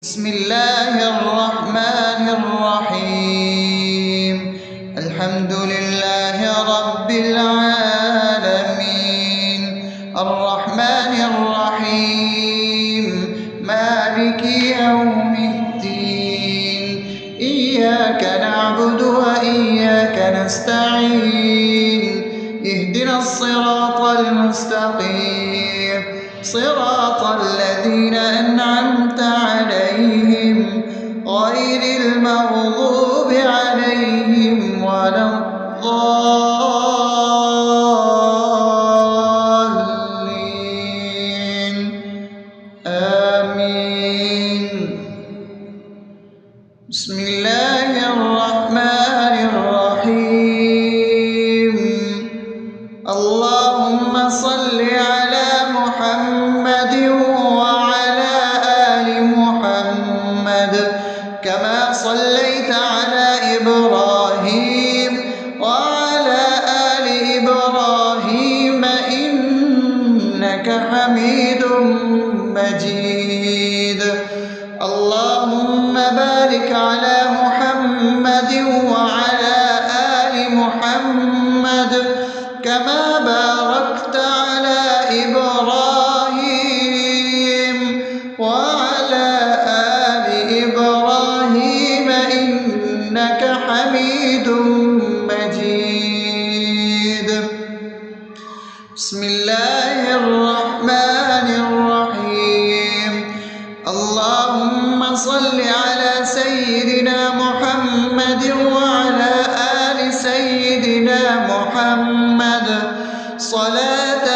بسم الله الرحمن الرحيم. الحمد لله رب العالمين، الرحمن الرحيم، مالك يوم الدين. إياك نعبد وإياك نستعين، اهدنا الصراط المستقيم، صراط الذين أنعمت عليهم غير المغضوب عليهم ولا الضالين. آمين. بسم الله الرحمن الرحيم. اللهم صل على محمد وعلى آل محمد كما صليت على إبراهيم وعلى آل إبراهيم إنك حميد مجيد. اللهم بارك على محمد وعلى آل محمد كما باركت على إبراهيم وعلى آل إبراهيم إنك حميد مجيد. بسم الله الرحمن الرحيم. اللهم صل على سيدنا محمد وعلى آل سيدنا محمد صلاة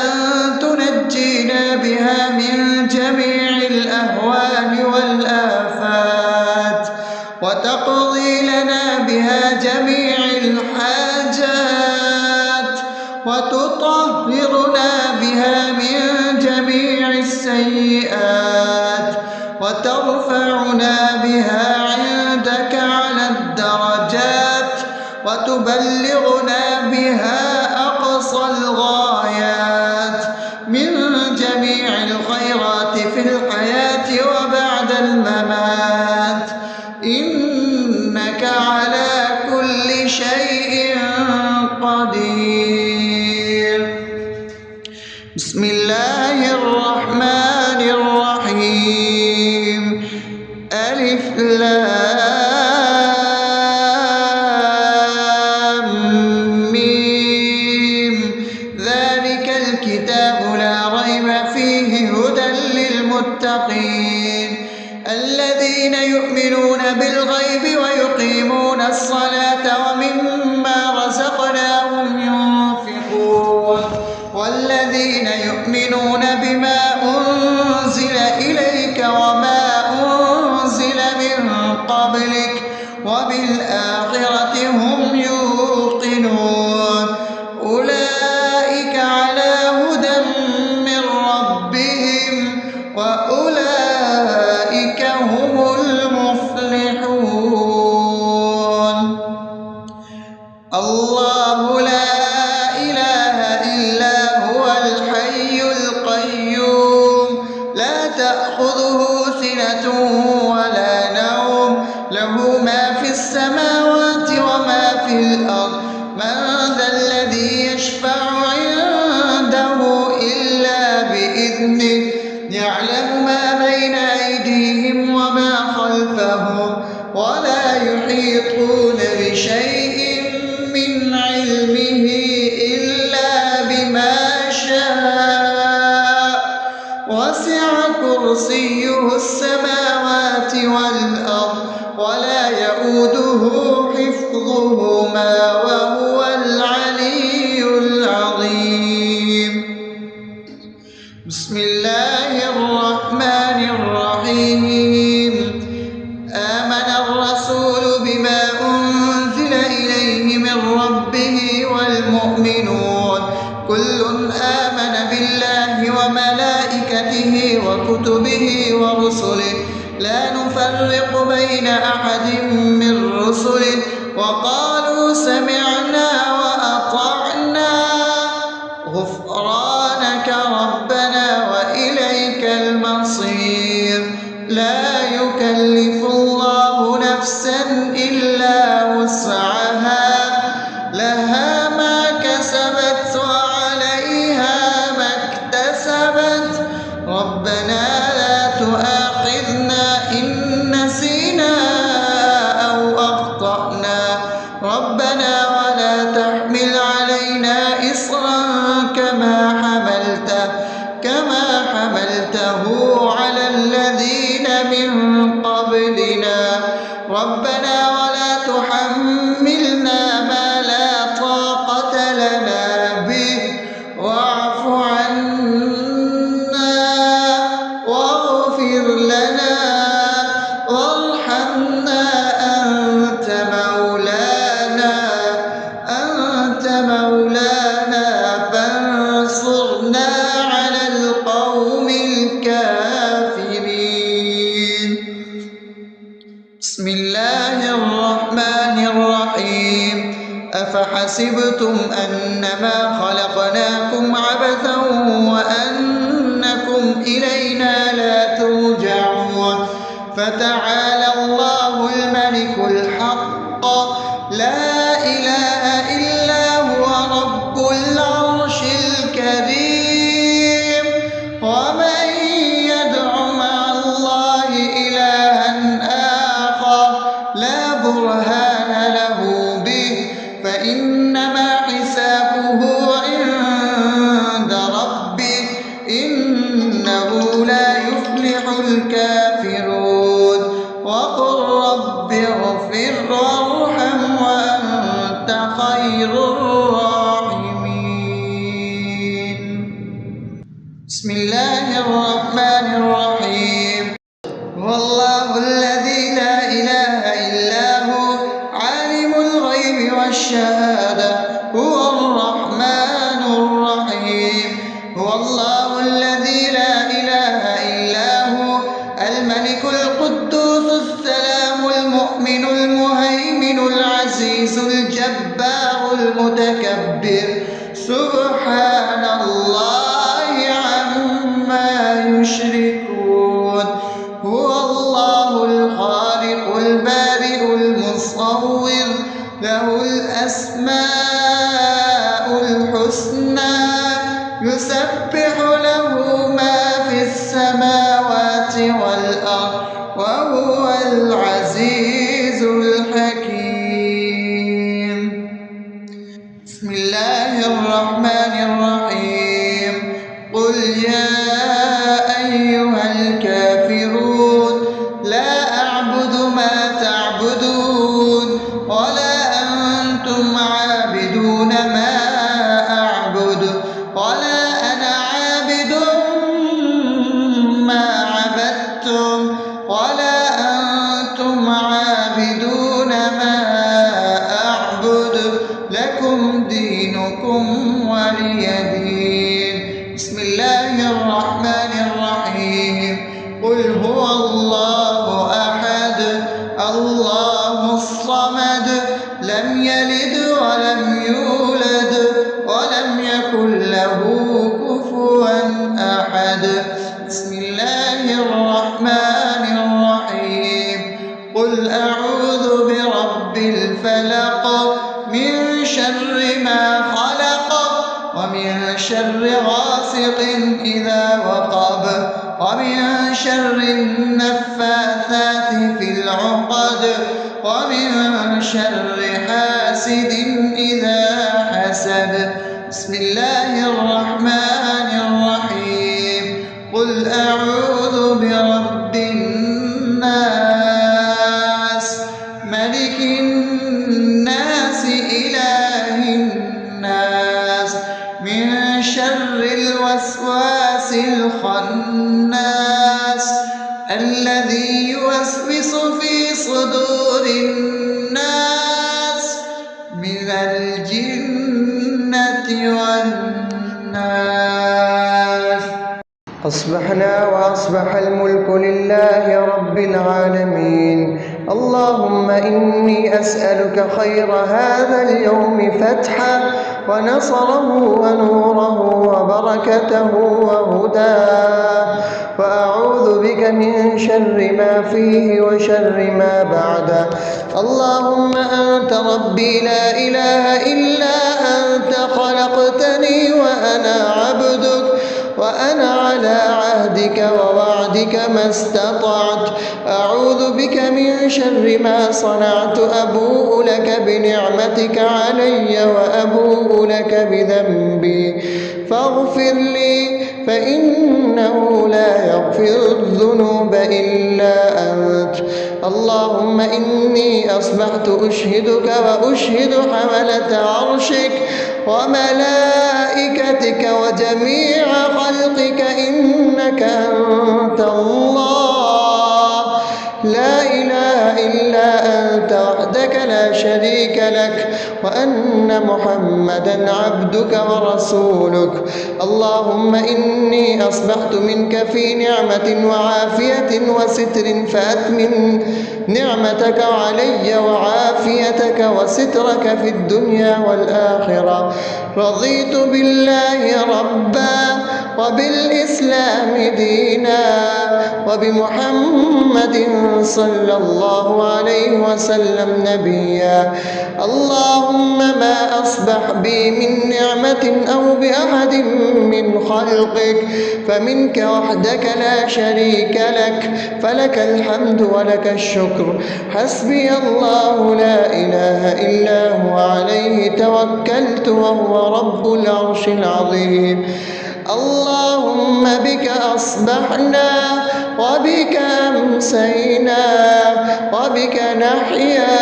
تنجينا بها من جميع الأهوال والآفات، وتقضي لنا بها جميع الحاجات، وتطهرنا بها من جميع السيئات، وترفعنا بها عندك على الدرجات، وتبلغنا بها أقصى الغايات من جميع الخيرات في الحياة وبعد الممات، إنك على كل شيء قدير. بسم الله الرحمن الرحيم. ألف لام ميم. ذلك الكتاب لا ريب فيه هدى للمتقين الذين يؤمنون بالغيب ويقيمون الصلاة ومما رزقناهم ينفقون والذين يؤمنون بما أنزل إليك وما أنزل من قبلك وبالآخرة هم يوقنون أولئك على هدى من ربهم وأولئك هم المفلحون. الله لا إله إلا هو الحي القيوم لا تأخذه سنة ولا نوم له ما في السماوات وما في الأرض من ذا الذي يشفع عنده إلا بإذنه يعلم ما بين أيديهم وما خلفهم ولا يحيطون بشيء من علمه إلا بما شاء وسع كرسيه السماوات والأرض ولا يؤوده حفظهما وهو العلي العظيم. بسم الله الرحمن الرحيم. آمن الرسول بما أنزل إليه من ربه والمؤمنون كل آمن بالله وملائكته وكتبه ورسله لا نفرق بين أحد من رسله وقالوا سمعنا وأطعنا غفرانك ربنا وإليك المصير. لا يكلف قبلنا ربنا ولا تحملنا ما لا طاقة لنا به واعف عنا واغفر لنا وارحمنا أنت مولانا فانصرنا على القوم الكافرين. بسم الله الرحمن الرحيم. أفحسبتم أنما خلقناكم عبثا وأنكم إلينا لا ترجعون فتعالى الله الملك الحق لا إله إلا هو رب العرش الكريم. ومن يدع مع الله إلها آخر لا برهان له به فإنما حسابه عند ربه إنه لا يفلح الكافرون. وقل رب اغفر وارحم وأنت خير الراحمين. بسم الله الرحمن الرحيم. هو الله الذي لا إله إلا هو عالم الغيب والشهادة هو الرحمن الرحيم. هو الله الذي لا إله إلا هو الملك القدوس السلام المؤمن المهيمن العزيز الجبار المتكبر سبحان الله عما يشركون. هو الله الخالق البارئ المصور له الأسماء الحسنى يسبح له ما في السماوات والأرض وهو العزيز الحكيم. بسم الله الرحمن الرحيم. قل يا أيها الكافرون لا أعبد ما تعبدون ولا أنتم عابدون ما أعبد ولا أنا عابد ما عبدتم ولا أنتم عابدون ما أعبد لكم دينكم ولي دين. بسم الله الرحمن الرحيم. قل هو الله أحد الله الصمد لم يلد ولم يولد ولم يكن له كفوا أحد. بسم الله الرحمن الرحيم. قل أعوذ برب الفلق من شر ما خلق ومن شر غاسق إذا وقب ومن شر النفاثات في العقد ومن شر حاسد إذا حسد. بسم الله الرحمن الرحيم. قل أعوذ برب الناس ملك الناس إله الناس من شر الوسواس الخناس الذي يوسوس في صدور الناس من الجنة والناس. أصبحنا وأصبح الملك لله رب العالمين. اللهم إني أسألك خير هذا اليوم فتحه ونصره ونوره وبركته وهداه وأعوذ بك من شر ما فيه وشر ما بعده. اللهم أنت ربي لا إله إلا أنت خلقتني وأنا عبدك وأنا على عهدك ووعدك ما استطعت. أعوذ بك من شر ما صنعت. أبوء لك بنعمتك علي وأبوء لك بذنبي فاغفر لي فإنه لا يغفر الذنوب إلا أنت. اللهم إني أصبحت أشهدك وأشهد حملة عرشك وملائكتك وجميع خلقك إنك أنت الله لا إله إلا أنت وحدك لا شريك لك، وأن محمدا عبدك ورسولك. اللهم إني أصبحت منك في نعمة وعافية وستر، فأتمم نعمتك علي وعافيتك وسترك في الدنيا والآخرة. رضيت بالله ربا وبالإسلام دينا وبمحمد صلى الله عليه وسلم نبيا. اللهم ما أصبح بي من نعمة أو بأحد من خلقك فمنك وحدك لا شريك لك، فلك الحمد ولك الشكر. حسبي الله لا إله إلا هو عليه توكلت وهو رب العرش العظيم. اللهم بك أصبحنا وبك أمسينا وبك نحيا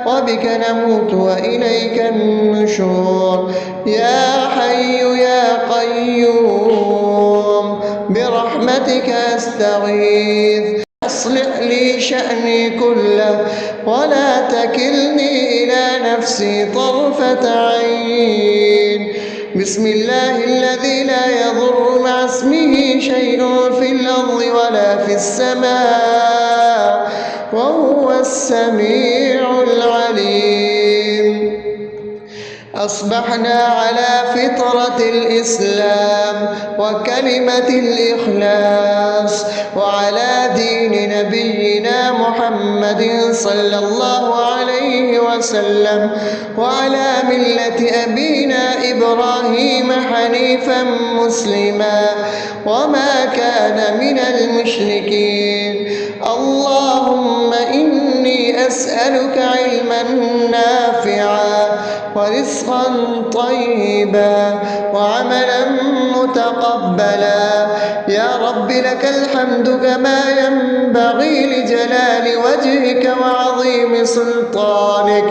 وبك نموت وإليك النشور. يا حي يا قيوم برحمتك أستغيث، أصلح لي شأني كله ولا تكلني إلى نفسي طرفة عين. بسم الله الذي لا يضر مع اسمه شيء في الأرض ولا في السماء وهو السميع العليم. أصبحنا على فطرة الإسلام وكلمة الإخلاص وعلى دين نبينا محمد صلى الله عليه وسلم وعلى ملة أبينا إبراهيم حنيفا مسلما وما كان من المشركين. اللهم إني أسألك علما نافعا ورزقا طيبا وعملا متقبلا. يا رب لك الحمد كما ينبغي لجلال وجهك وعظيم سلطانك.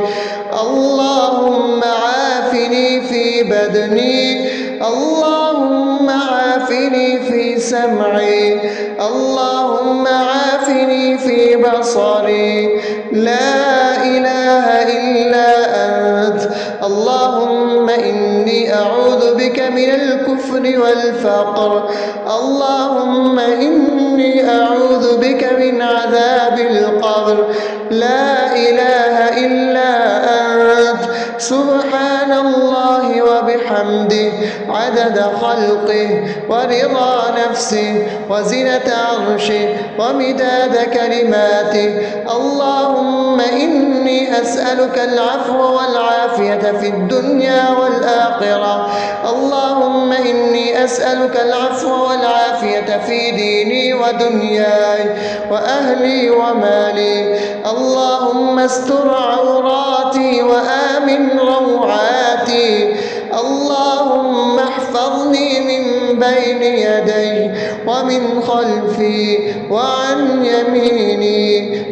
اللهم عافني في بدني، اللهم عافني في سمعي، اللهم عافني في بصري. لا إله إلا أنت. اللهم إني أعوذ بك من الكفر والفقر. اللهم إني أعوذ بك من عذاب القبر. لا إله إلا أنت. سبحان الله وبحمده عدد خلقه ورضا نفسه وزنة عرشه ومداد كلماته. اللهم إني أسألك العفو والعافية في الدنيا والآخرة. اللهم إني أسألك العفو والعافية في ديني ودنياي وأهلي ومالي. اللهم استر عوراتي وآمن روعاتي. اللهم احفظني من بين يدي ومن خلفي وعن يميني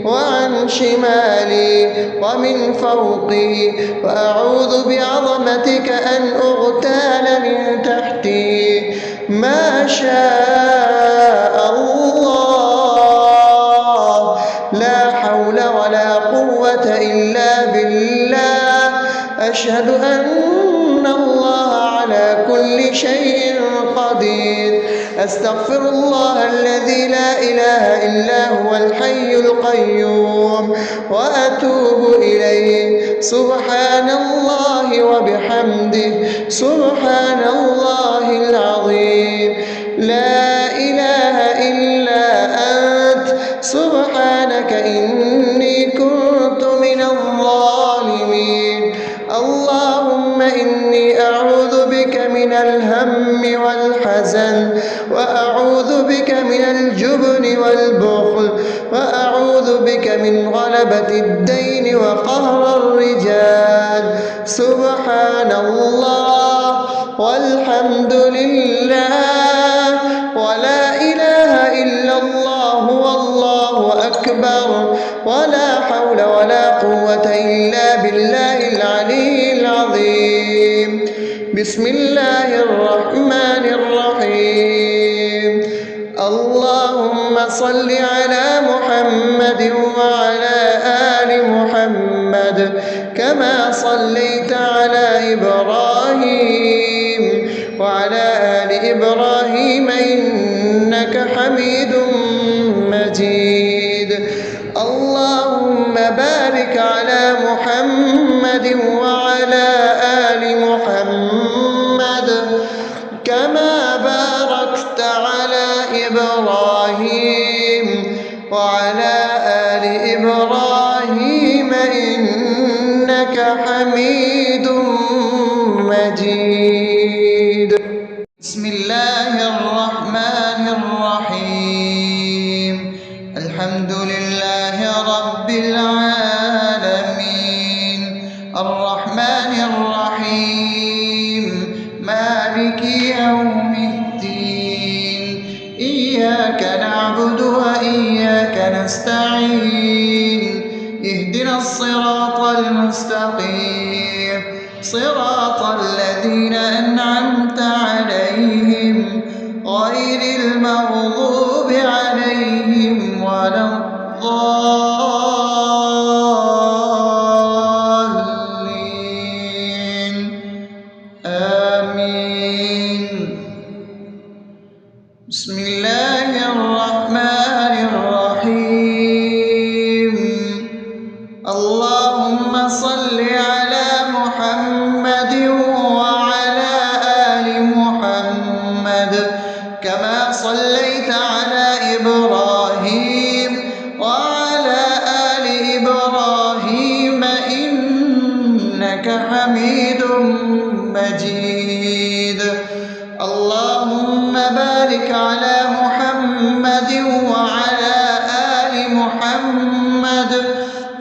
وعن شمالي ومن فوقي، وأعوذ بعظمتك أن أغتال من تحتي. ما شاء الله، لا حول ولا قوة إلا بالله. أشهد أن الله على كل شيء قدير. أستغفر الله الذي لا إله إلا هو الحي القيوم وأتوب إليه. سبحان الله وبحمده سبحان الله العظيم. لا إله إلا أنت. سبحانك إني كنت من الظالمين. اللهم إني أعوذ بك من الهم والحزن، وأعوذ بك من الجبن والبخل، وأعوذ بك من غلبة الدين وقهر الرجال. سبحان الله والحمد لله أكبر ولا حول ولا قوة إلا بالله العلي العظيم. بسم الله الرحمن الرحيم. اللهم صل على محمد وعلى آل محمد كما صليت على إبراهيم وعلى آل إبراهيم إنك حميد مجيد. اللهم بارك على محمد وعلى آل محمد كما باركت على إبراهيم وعلى آل إبراهيم إنك حميد مجيد. بسم الله الرحمن الرحيم. الحمد لله رب العالمين الرحمن الرحيم مالك يوم الدين. إياك نعبد وإياك نستعين. اهدنا الصراط المستقيم صراط الذين أنعمت عليهم غير المغضوب عليهم ولا الضالين. آمين. بسم الله الرحمن الرحيم. اللهم صل على محمد وعلى آل محمد كما صليت على إبراهيم وعلى آل إبراهيم إنك حميد مجيد. اللهم بارك على محمد وعلى آل محمد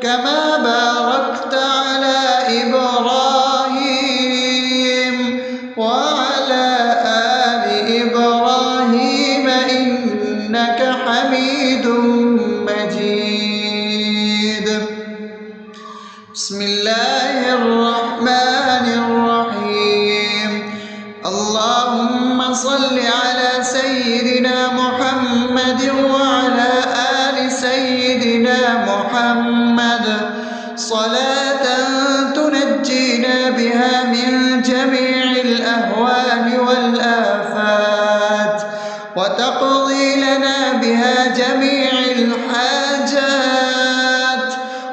كما باركت على إبراهيم وعلى آل إبراهيم إنك حميد مجيد. بسم الله الرحمن الرحيم. اللهم صل على سيدنا محمد وعلى آل سيدنا محمد صلاة تنجينا بها من جميع الأهوال والآفات وتقضي لنا بها جميع الحاجات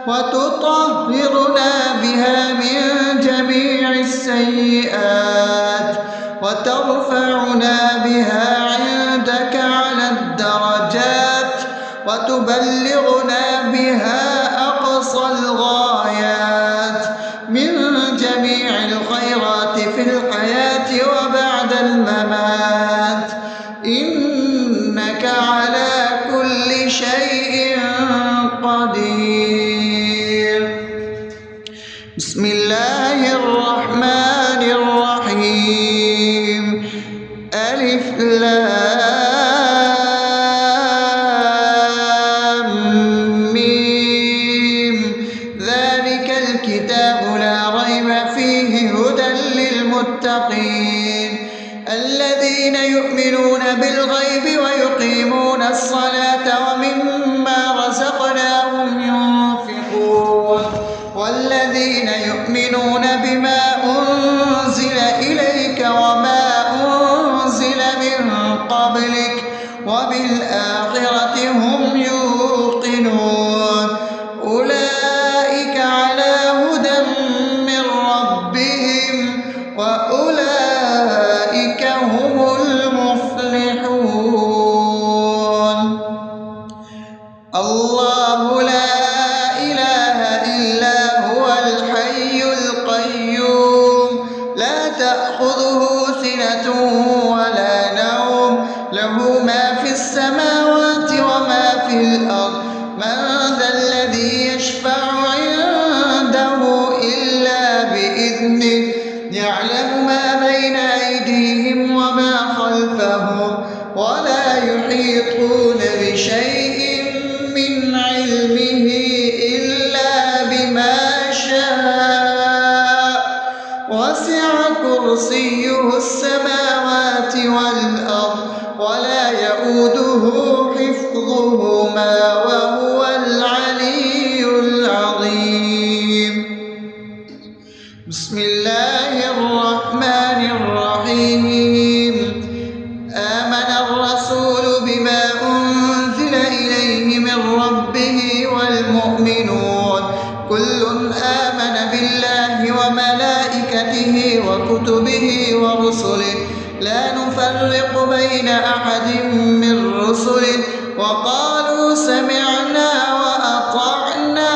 وتطهرنا بها من جميع السيئات وترفعنا بها عندك على الدرجات وتبلغنا بها أقصى الغايات من جميع الخيرات في الحياة وبعد الممات إنك على كل شيء قدير. بسم الله الرحمن الرحيم. ألف لام ميم. ذلك الكتاب لا ريب فيه هدى للمتقين الذين يؤمنون بالغيب ويقيمون الصلاة ومما رزقناهم ينفقون والذين يؤمنون بما أنزل إليك وما أنزل من قبلك وبالآخرة هم يوقنون أولئك على هدى من ربهم وأولئك هم المفلحون. الله لا إله إلا هو الحي القيوم لا تأخذه سنة ولا نوم له ما في السماوات وما في الأرض. من ذا الذي يشفع عنده إلا بإذنه يعلم ما بين أيديهم وما خلفهم ولا يحيطون بشيء من علمه كرسيه السماوات والأرض ولا يئوده حفظهما وهو العلي العظيم. بسم الله الرحمن الرحيم. آمن الرسول بما أنزل إليه من ربه والمؤمنون كل آمن بالله وملائكته وكتبه ورسله لا نفرق بين أحد من رسله وقالوا سمعنا وأطعنا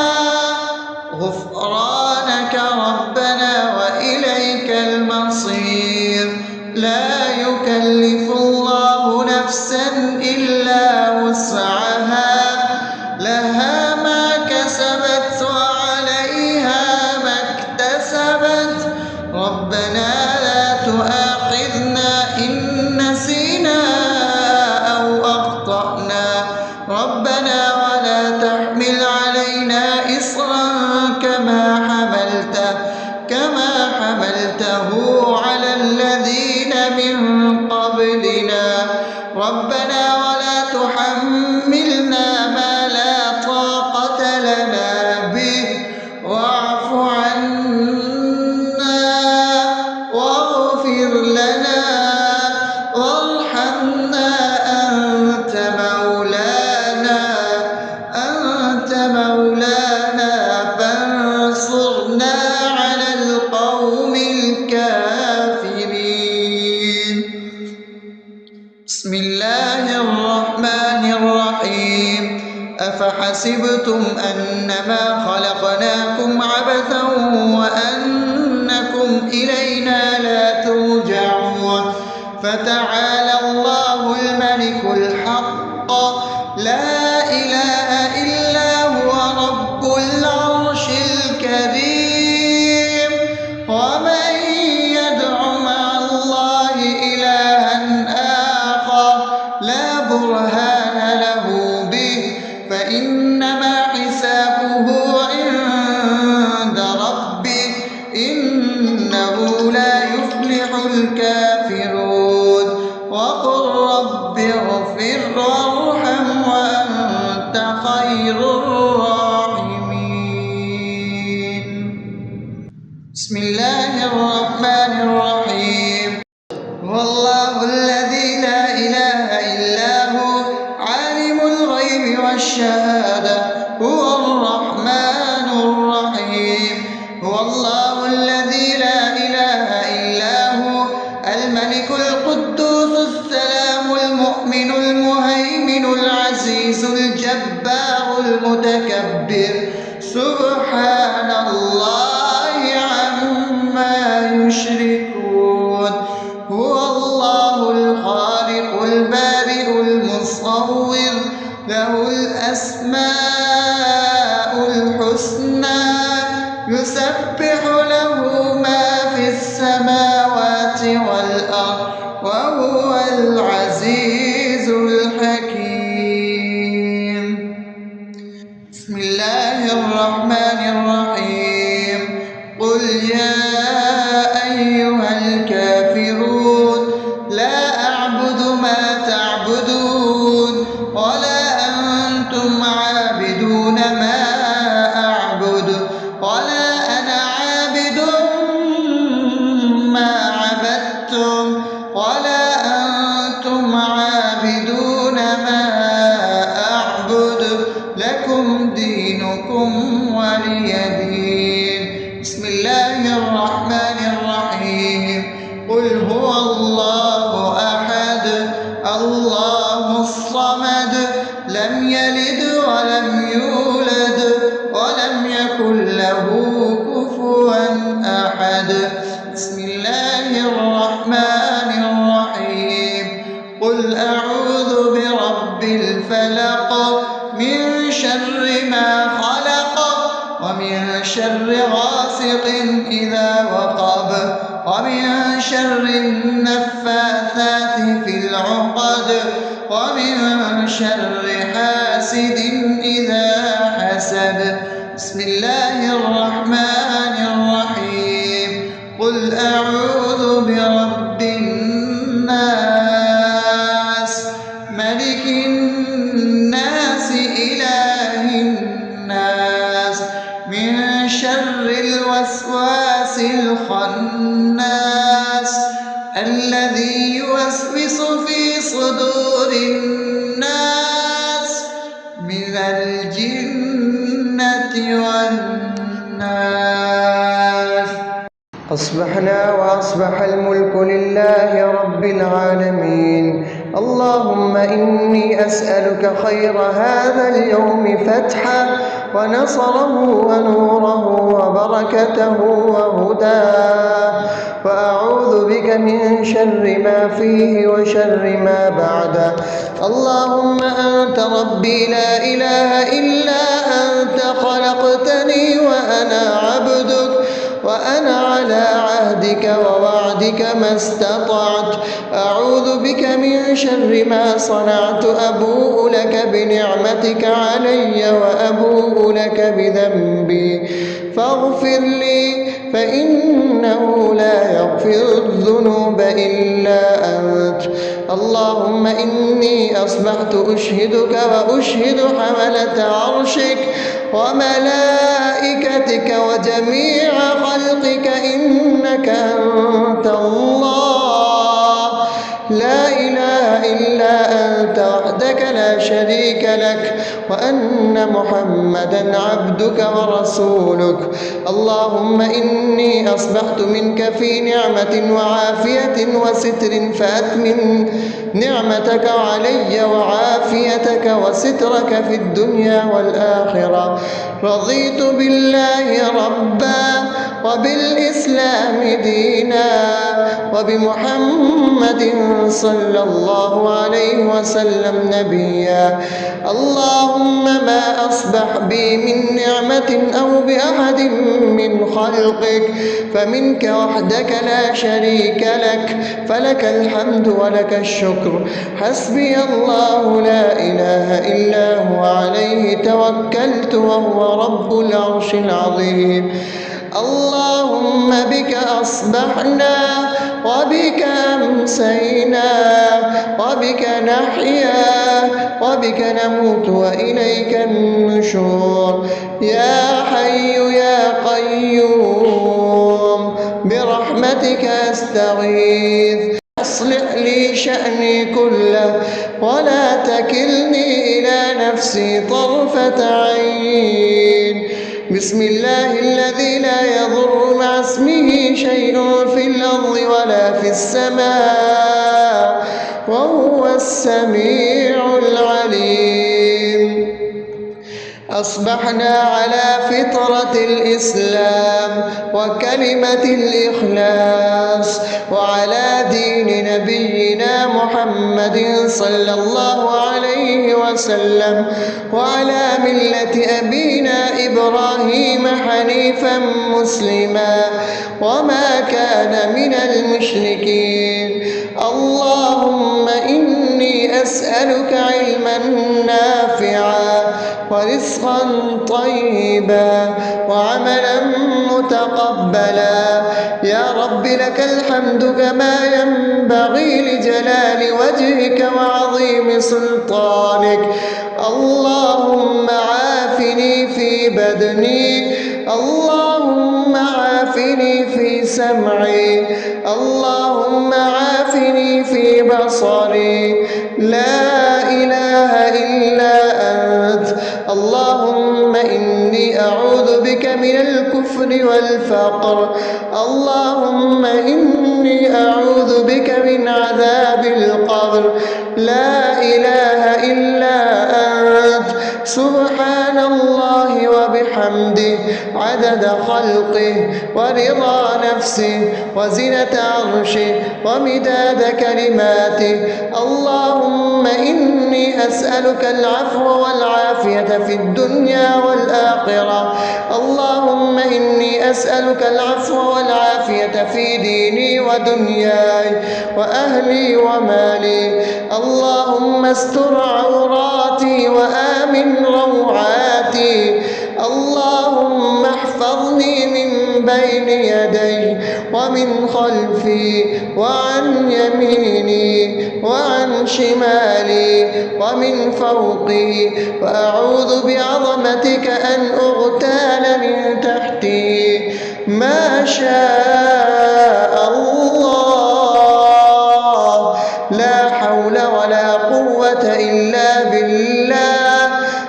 غفرانك ربنا وإليك المصير. لا يكلف الله نفسا إلا وسعها لها ما كسبت وعليها ما اكتسبت ربنا لا تؤاخذنا إن نسينا أو أخطأنا ربنا ولا تحمل علينا إصرا كما حملته على الذين من قبلنا ربنا ولا تحملنا ما لا طاقة لنا به واعف عنا واغفر لنا وارحمنا أنت مولانا فانصرنا على القوم الكافرين. بسم الله الرحمن الرحيم. أفحسبتم أنما خلقناكم عبثا وأنكم إلينا لا ترجعون فتعالى الله الملك الحق لا إله إلا هو رب العرش الكريم. ومن يدع مع الله إلها آخر لا برهان له به فإنما حسابه عند ربه إنه لا يفلح الكافرون. وقل رب اغفر وارحم وأنت خير الراحمين. بسم الله الرحمن الرحيم. هو الله الذي لا إله إلا هو عالم الغيب والشهادة هو الرحمن الرحيم. هو الله الذي لا إله إلا هو الملك القدوس السلام المؤمن المهيمن العزيز الجبار المتكبر سبحان الله عما يشركون. هو الله الخالق البارئ المصور له الأسماء الحسنى يسبح له ما في السماوات والأرض وهو العزيز الحكيم. بسم الله الرحمن الرحيم. قل يا أيها الكافرون لا أعبد ما تعبدون ولا أنتم عابدون ما أعبد ولا أنا عابد ما عبدتم ولا أنتم عابدون ما أعبد لكم دينكم ولي دين. بسم الله الرحمن الرحيم. قل هو الله أحد الله الصمد لم يلد ولم يولد ولم يكن له كفوا أحد. بسم الله الرحمن الرحيم. قل أعوذ برب الفلق من شر ما خلق ومن شر غاسق إذا وقب ومن شر النفاثات في العقد ومن شر حاسد إذا حسد. بسم الله الرحمن الرحيم. قل أعوذ الناس من شر الوسواس الخناس الذي يوسوس في صدور الناس من الجنة والناس. أصبحنا وأصبح الملك لله رب العالمين. اللهم إني أسألك خير هذا اليوم فتحه ونصره ونوره وبركته وهداه، وأعوذ بك من شر ما فيه وشر ما بعده. اللهم أنت ربي لا إله إلا أنت، خلقتني وأنا عبدك، وأنا على عهدك ووعدك ما استطعت. أعوذ بك من شر ما صنعت، أبوء لك بنعمتك علي وأبوء لك بذنبي، فاغفر لي فإنه لا يغفر الذنوب إلا أنت. اللهم إني أصبحت أشهدك وأشهد حملة عرشك وملائكتك وجميع خلقك إنك أنت الله لا إله إلا أنت وحدك لا شريك لك، وأن محمدا عبدك ورسولك. اللهم إني أصبحت منك في نعمة وعافية وستر، فأتمم نعمتك علي وعافيتك وسترك في الدنيا والآخرة. رضيت بالله ربا وبالإسلام دينا وبمحمد صلى الله عليه وسلم نبيا. اللهم ما أصبح بي من نعمة أو بأحد من خلقك فمنك وحدك لا شريك لك، فلك الحمد ولك الشكر. حسبي الله لا إله إلا هو، عليه توكلت وهو رب العرش العظيم. اللهم بك أصبحنا وبك أمسينا وبك نحيا وبك نموت وإليك النشور. يا حي يا قيوم برحمتك أستغيث، أصلح لي شأني كله ولا تكلني إلى نفسي طرفة عين. بسم الله الذي لا يضر مع اسمه شيء في الأرض ولا في السماء وهو السميع العليم. أصبحنا على فطرة الإسلام وكلمة الإخلاص وعلى دين نبينا محمد صلى الله عليه وسلم وعلى ملة أبينا إبراهيم حنيفا مسلما وما كان من المشركين. اللهم إني أسألك علما نافعا ورزقا طيبا وعملا متقبلا. يا رب لك الحمد كما ينبغي لجلال وجهك وعظيم سلطانك. اللهم عافني في بدني، اللهم عافني في سمعي، اللهم عافني في بصري. لا إله إلا أنت. اللهم إني أعوذ بك من الكفر والفقر. اللهم إني أعوذ بك من عذاب القبر. لا إله إلا أنت. سبحان الله وبحمده عدد خلقه ورضا نفسه وزنة عرشه ومداد كلماته. اللهم إني أسألك العفو والعافية في الدنيا والآخرة. اللهم إني أسألك العفو والعافية في ديني ودنياي وأهلي ومالي. اللهم استر عوراتي وآمن روعاتي. اللهم احفظني من بين يدي ومن خلفي وعن يميني وعن شمالي ومن فوقي، وأعوذ بعظمتك أن أغتال من تحتي. ما شاء الله، لا حول ولا قوة إلا بالله.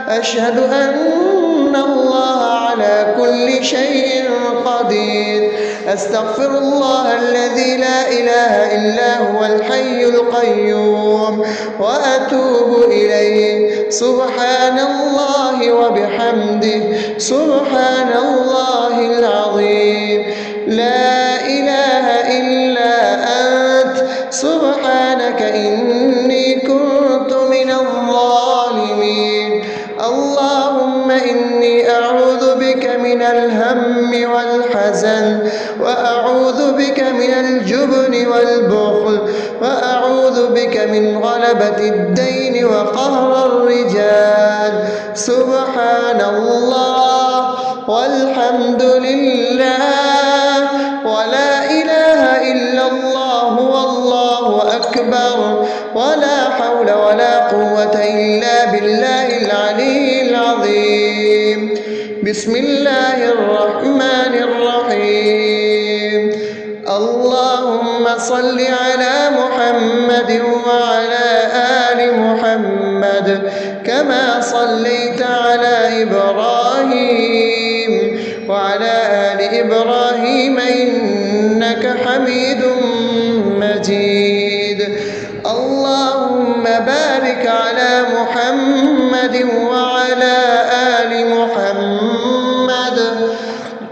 أشهد أن الله على كل شيء قدير. أستغفر الله الذي لا إله إلا هو الحي القيوم وأتوب إليه. سبحان الله وبحمده، سبحان الله العظيم. لا إله إلا أنت، سبحانك إني كنت من الظالمين. اللهم إني أعوذ بك من الهم والحزن، وأعوذ بك من الجبن والبخل، وأعوذ بك من غلبة الدين وقهر الرجال. سبحان الله والحمد لله ولا إله إلا الله والله أكبر، ولا حول ولا قوة إلا بالله العلي العظيم. بسم الله الرحمن الرحيم. اللهم صل على محمد وعلى آل محمد كما صليت على إبراهيم وعلى آل إبراهيم إنك حميد مجيد. اللهم بارك على محمد وعلى آل محمد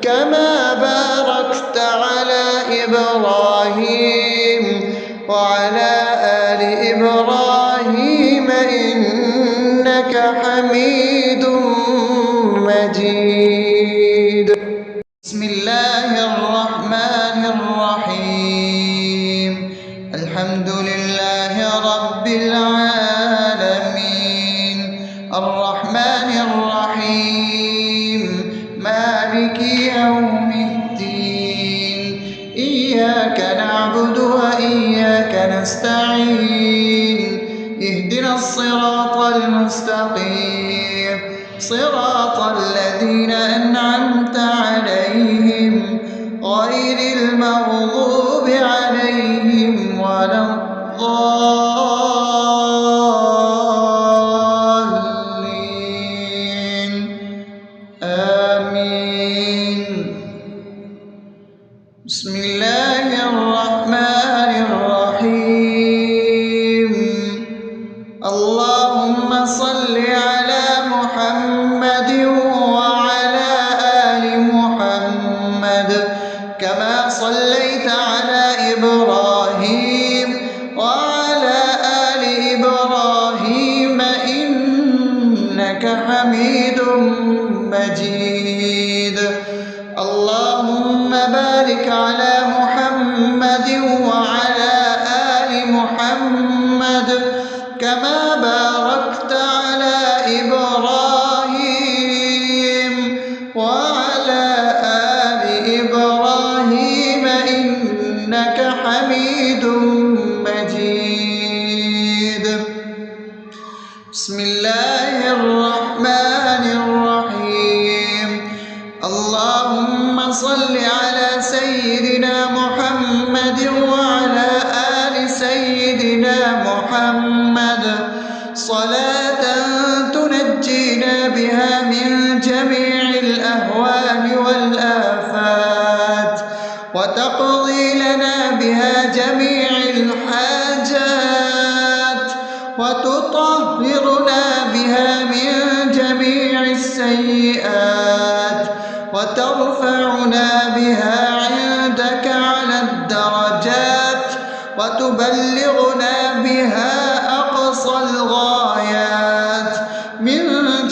كما باركت على إبراهيم وعلى آل إبراهيم إنك حميد مجيد. بسم الله الرحمن الرحيم. الحمد لله رب العالمين، الرحمن الرحيم، مالك يوم الدين. إياك نعبد وإياك نستعين. اهدنا الصراط المستقيم، صراط الذين أنعمت عليهم غير المغضوب عليهم ولا الضالين. آمين. بسم الله الرحمن الرحيم. اللهم صل على محمد وعلى آل محمد كما صليت على إبراهيم وعلى آل إبراهيم إنك حميد مجيد. اللهم بارك على محمد وعلى آل محمد كما باركت على إبراهيم وعلى آل إبراهيم إنك حميد مجيد. بسم الله الرحمن الرحيم. اللهم صل على سيدنا محمد وعلى آل سيدنا محمد صلاة تنجينا بها من جميع الأهوال والآفات، وتقضي لنا بها جميع الحاجات، وتطهرنا بها من جميع السيئات، وترفعنا بها عندك على الدرجات، وتبلغنا بها أقصى الغايات من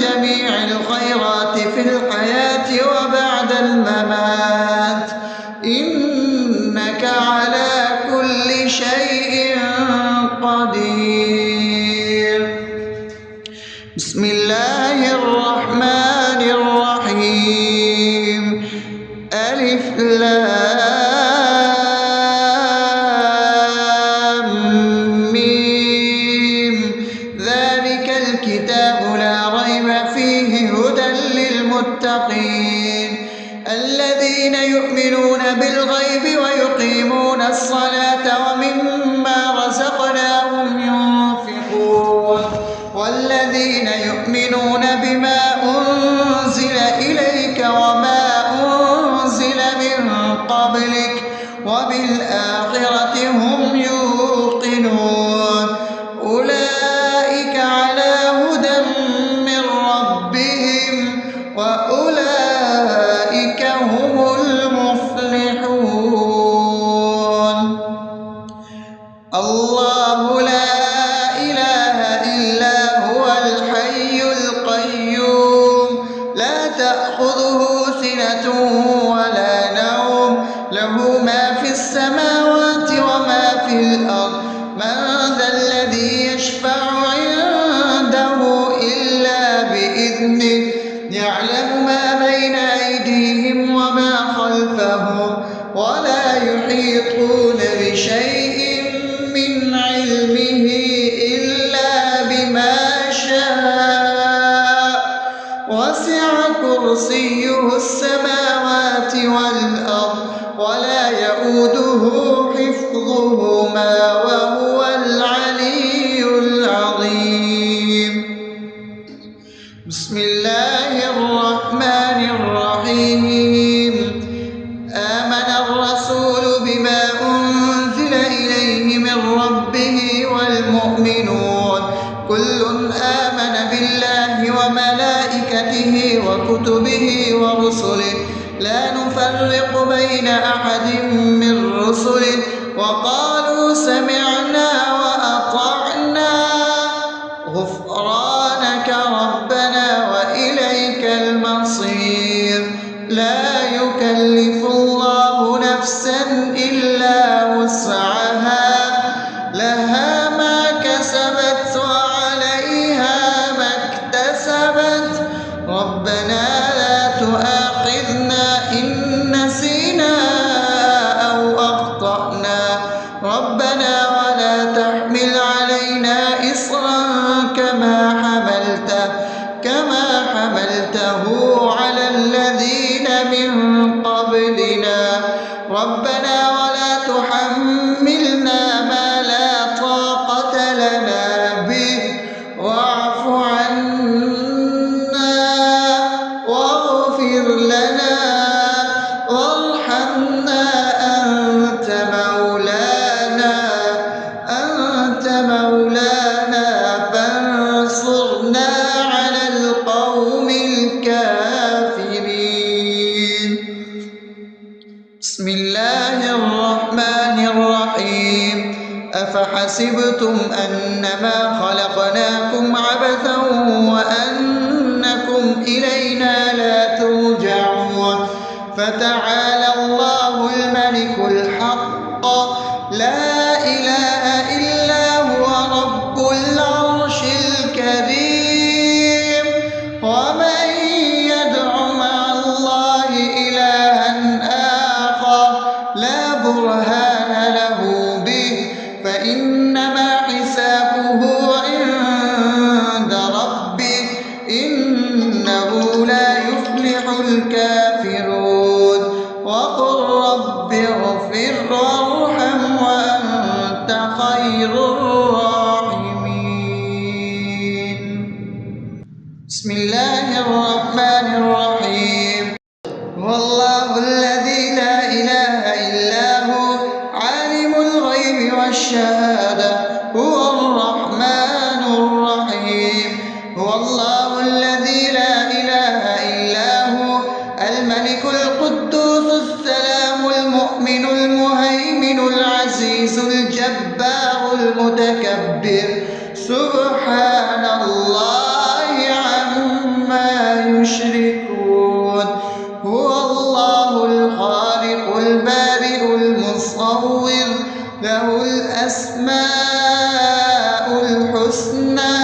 جميع الخيرات في الحياة وبعد الممات، إنك على كل شيء قدير. بسم الله الرحمن الرحيم. ألف ألف لام ميم ذلك الكتاب لا ريب فيه هدى للمتقين الذين يؤمنون بالغيب ويقيمون الصلاة ومما رزقناهم ينفقون والذين يؤمنون بما أنزل إليك وما أنزل من قبلك وبالآخرة هم يوقنون أولئك على هدى من ربهم وأولئك هم المفلحون الله لا إله إلا هو الحي القيوم لا تأخذه سنة ولا نوم له ما في السماوات وما في الأرض من ذا الذي يشفع عنده إلا بإذنه يعلم ما بين أيديهم وما خلفهم ولا يحيطون بشيء من علمه إلا بما شاء وسع كرسيه السماوات والأرض ولا يؤوده حفظهما وهو العلي العظيم بسم الله الرحمن الرحيم آمن الرسول بما أنزل إليه من ربه والمؤمنون كل آمن بالله وملائكته وكتبه ورسله لا نفرق بين أحد من رسله وقالوا سمعنا وأطعنا غفرانك ربنا وإليك المصير لا يكلف الله نفسا إلا وسعها لها ما كسبت وعليها ما اكتسبت ربنا لا تؤاخذنا إن نسينا أو أخطأنا ربنا ولا تحمل علينا إصرا كما حملته على الذين من قبلنا ربنا ولا تحملنا ما لا طاقة لنا به واعف عنا واغفر لنا وارحمنا أنت مولانا فانصرنا على القوم الكافرين بسم الله الرحمن الرحيم أفحسبتم أنما خلقناكم عبثا وأنكم إلينا لا ترجعون فتعالى الله الملك الحق لا إله إلا هو رب العرش الكريم ومن يدع مع الله إلها آخر لا برهان له به فإنما حسابه عند ربه إنه لا يفلح الكافرون وقل رب اغفر وارحم وأنت خير الراحمين بسم الله الرحمن الرحيم هو الله الذي لا إله إلا هو عالم الغيب والشهادة هو الرحمن الرحيم هو الله الذي لا إله إلا هو الملك القدوس السلام المؤمن المهيمن العزيز الجبار المتكبر سبحان الله عما يشركون هو الله الخالق البارئ المصور له الأسماء الحسنى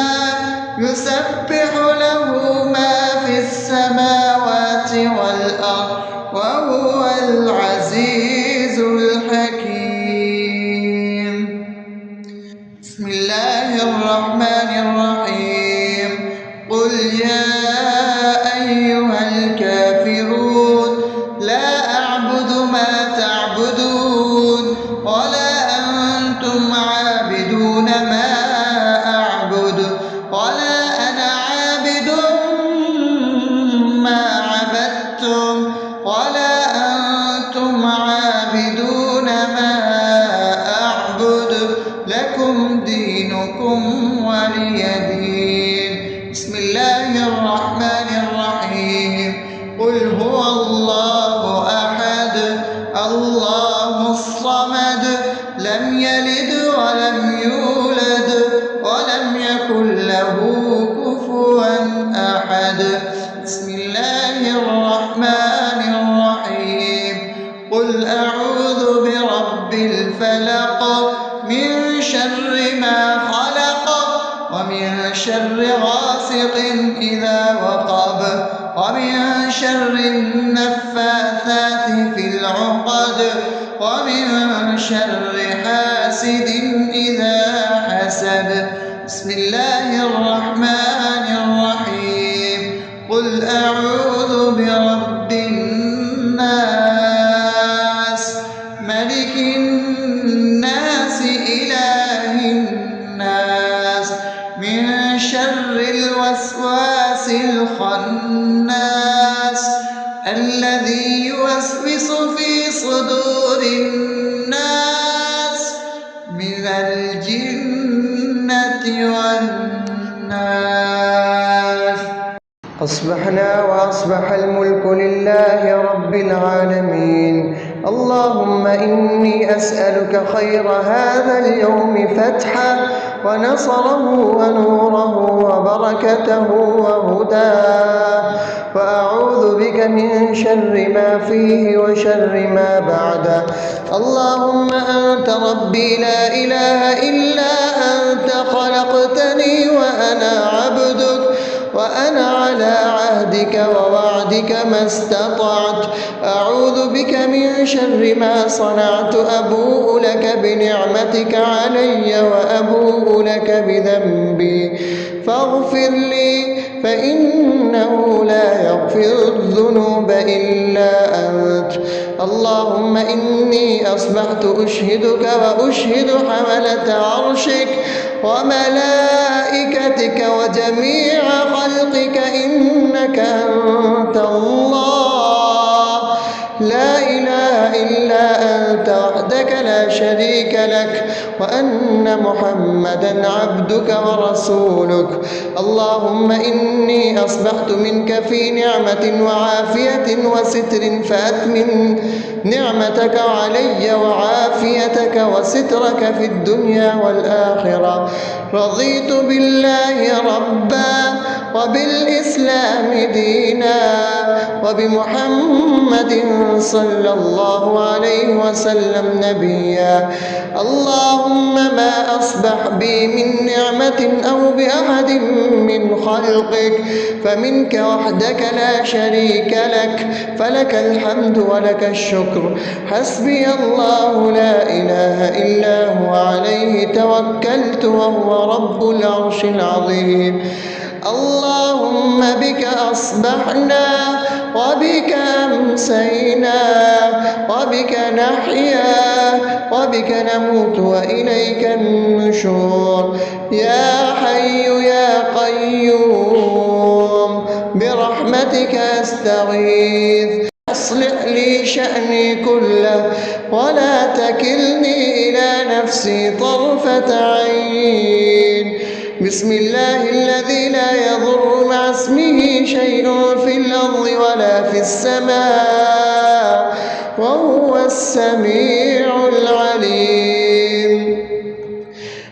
يسبح له ما في السماوات والأرض وهو العزيز الحكيم. بسم الله الرحمن الرحيم. قل يا أيها الكافرون لا أعبد ما تعبدون ولا أنتم عابدون ما أعبد ولا أنا عابد ما عبدتم ولا أنتم عابدون ما أعبد لكم دينكم ولي دين. بسم الله الرحمن الرحيم. قل هو الله أحد الله الصمد لم يلد ولم يولد ولم يكن له كفوا أحد. بسم الله الرحمن الرحيم. قل أعوذ برب الفلق من شر ما خلق ومن شر غاسق إذا وقب ومن شر النفاثات في العقد ومن شر حاسد إذا حسد. بسم الله الرحمن الرحيم. قل أعوذ برب الناس ملك الناس إله الناس من شر الوسواس الخناس الذي يوسوس في صدور الناس من الجنة والناس. أصبحنا وأصبح الملك لله رب العالمين. اللهم إني أسألك خير هذا اليوم فتحه ونصره ونوره وبركته وهداه، وأعوذ بك من شر ما فيه وشر ما بعده. اللهم أنت ربي لا إله إلا أنت خلقتني وأنا عبدك وأنا على عهدك ووعدك ما استطعت. أعوذ بك من شر ما صنعت. أبوء لك بنعمتك علي وأبوء لك بذنبي فاغفر لي فإنه لا يغفر الذنوب إلا أنت. اللهم إني أصبحت أشهدك وأشهد حملة عرشك وملائكتك وجميع خلقك إنك أنت الله لا إله إلا أنت وحدك لا شريك لك وأن محمدا عبدك ورسولك. اللهم إني أصبحت منك في نعمة وعافية وستر فأتمن نعمتك علي وعافيتك وسترك في الدنيا والآخرة. رضيت بالله ربا وبالإسلام دينا وبمحمد صلى الله عليه وسلم نبيا. اللهم ما أصبح بي من نعمة أو بأحد من خلقك فمنك وحدك لا شريك لك فلك الحمد ولك الشكر. حسبي الله لا إله إلا هو عليه توكلت وهو رب العرش العظيم. اللهم بك أصبحنا وبك أمسينا وبك نحيا وبك نموت وإليك النشور. يا حي يا قيوم برحمتك أستغيث أصلح لي شأني كله ولا تكلني إلى نفسي طرفة عين. بسم الله الذي لا يضر مع اسمه شيء في الأرض ولا في السماء وهو السميع العليم.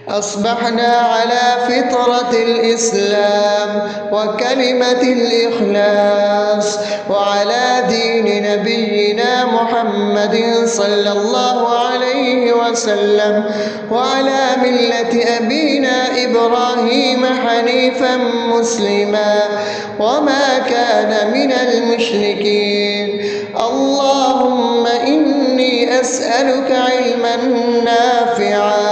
أصبحنا على فطرة الإسلام وكلمة الإخلاص وعلى دين نبينا محمد صلى الله عليه وسلم وعلى ملة أبينا إبراهيم حنيفا مسلما وما كان من المشركين. أسألك علما نافعا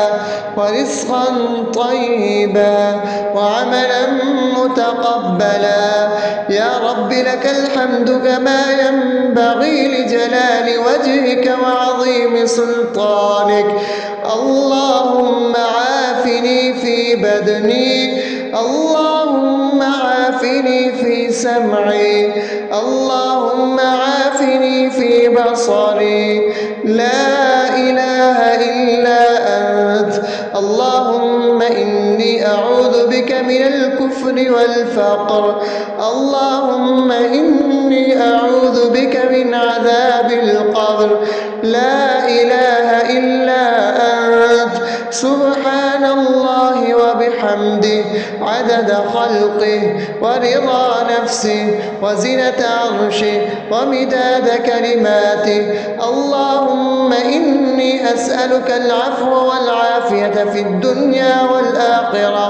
ورزقا طيبا وعملا متقبلا. يا رب لك الحمد كما ينبغي لجلال وجهك وعظيم سلطانك. اللهم عافني في بدني، اللهم عافني في سمعي، اللهم عافني في بصري. لا إله إلا أنت. اللهم إني أعوذ بك من الكفر والفقر، اللهم إني أعوذ بك من عذاب القبر. لا إله إلا أنت. سبحان الله وبحمده عدد خلقه ورضا نفسه وزنة عرشه ومداد كلماته. اللهم إني أسألك العفو والعافية في الدنيا والآخرة.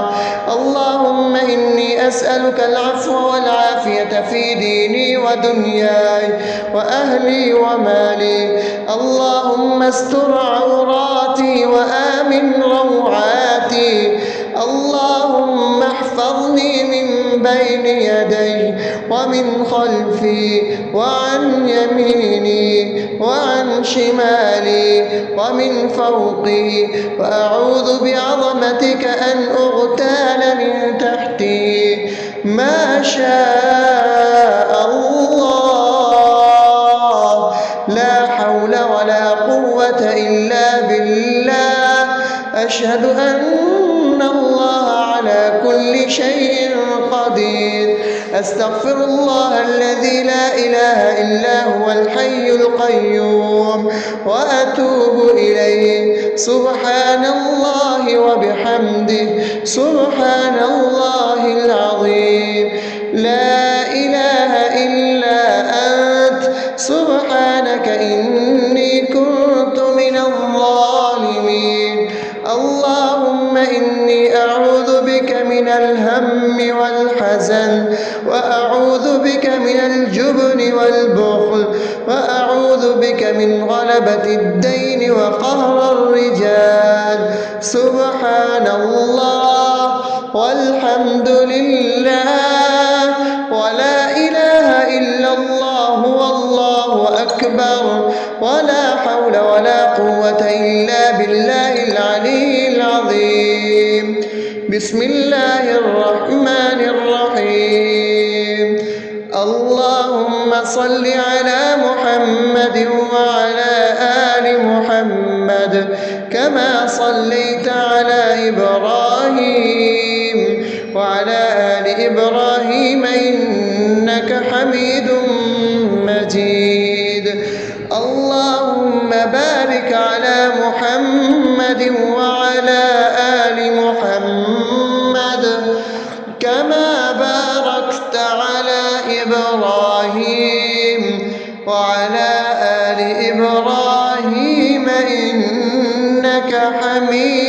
اللهم إني أسألك العفو والعافية في ديني ودنياي وأهلي ومالي. اللهم استر عوراتي وآمن روعاتي. اللهم احفظني من بين يدي ومن خلفي وعن يميني وعن شمالي ومن فوقي، وأعوذ بعظمتك أن أغتال من تحتي. ما شاء الله، لا حول ولا قوة إلا بالله. أشهد أن الله على كل شيء قدير. أستغفر الله الذي لا إله إلا هو الحي القيوم وأتوب إليه. سبحان الله وبحمده سبحان الله العظيم. لا إله إلا أنت. سبحانك إني كنت من الظالمين. اللهم إني أعوذ بك من الهم والحزن، وأعوذ بك من الجبن والبخل، وأعوذ بك من غلبة الدين وقهر الرجال. سبحان الله والحمد لله ولا إله إلا الله والله أكبر، ولا حول ولا قوة إلا بالله العلي العظيم. بسم الله الرحمن الرحيم. اللهم صل على محمد وعلى آل محمد كما صليت على إبراهيم وعلى آل إبراهيم إنك حميد مجيد. اللهم بارك على محمد وعلى آل محمد كما باركت على إبراهيم وعلى آل إبراهيم إنك حميد